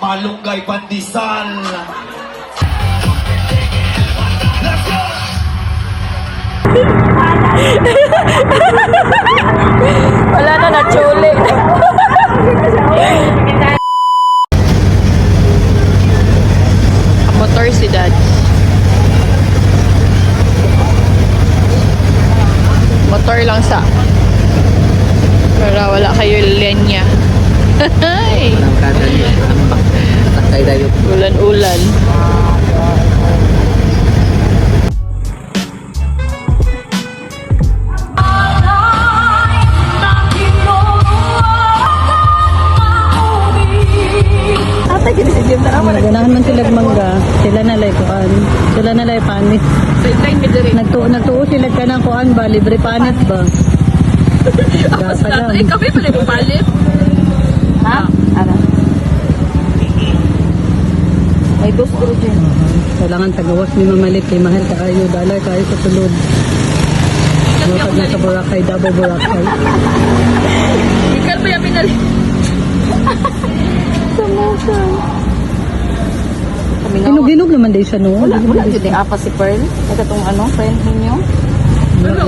Malunggay pandesal. Wala na, nachuli. Motor si Dad. Motor lang sa. Para wala kayo lenya. Ulan-ulan. Ganahan man sila mangga, sila nalay kuan, sila nalay panit. Nagtuo sila ka ng kuan ba, libre panit ba? Gasa lang. Ikaw ba libre panit? Ha? Ano? May dos ko dyan. Kailangan tagawas ni mamalik kay mahal kaayo, dalay kayo sa tulod. Pag na sa Boracay, double Boracay. Ikaw ba yung pinali? Samosa. Ginog naman din siya, no? Wala dito yung apa si Pearl. Ito itong friend ninyo. Wala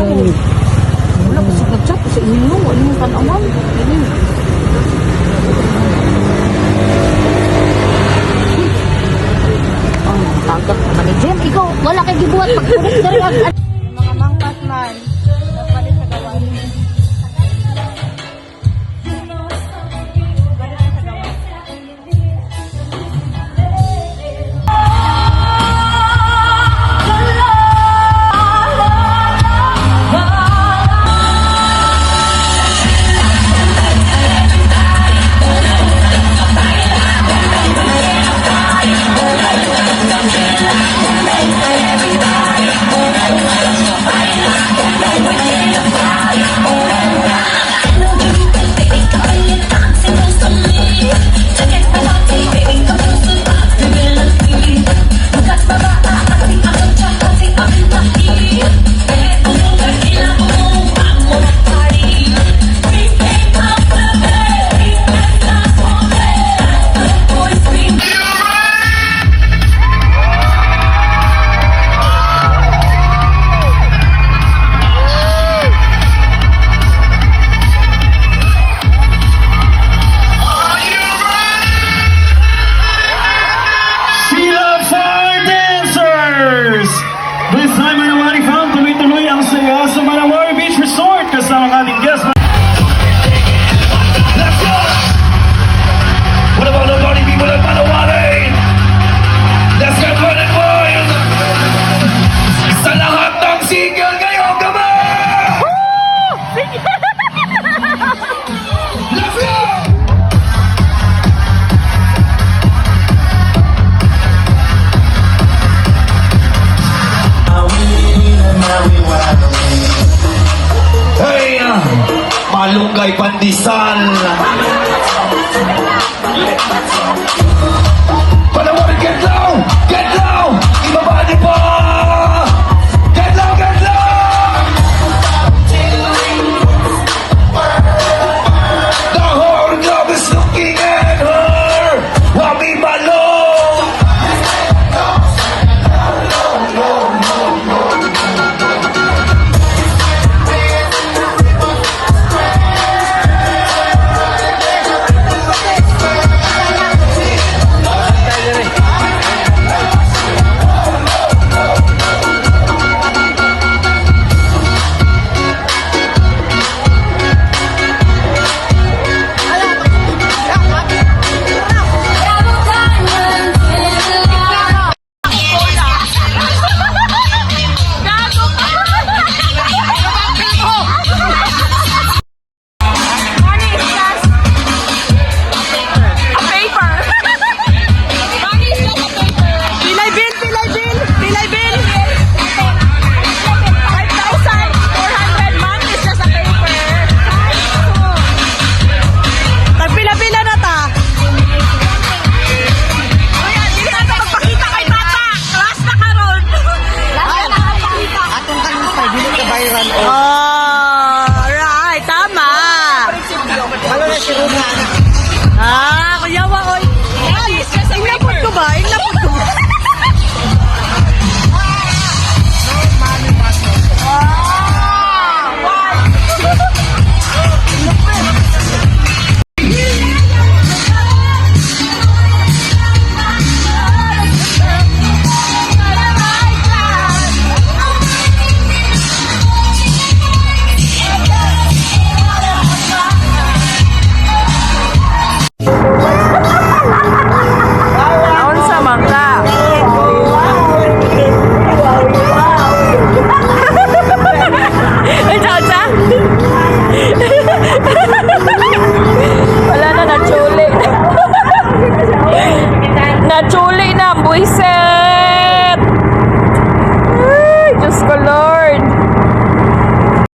ko nag-chat ko sa inyo. Wala yung tanawan. Ang tagat naman ni Jem. Ikaw, wala kay gibuhat pag-ulit na rin. Mga mangkat man. Napalit sa gawan. This time ay nawari from tuloy-tuloy ang saya sa Manawari Beach Resort kasama ang ating guest. Let's go! What about the party people at Manawari? Let's get running wild! Sa lahat ng single ngayong gabi! Let's go! Hey, malunggay pandesal. Panawari, get low! Get low! Ibaba niyo pa! Get low! Get low! The whole club is looking at her. Wami malo! viral.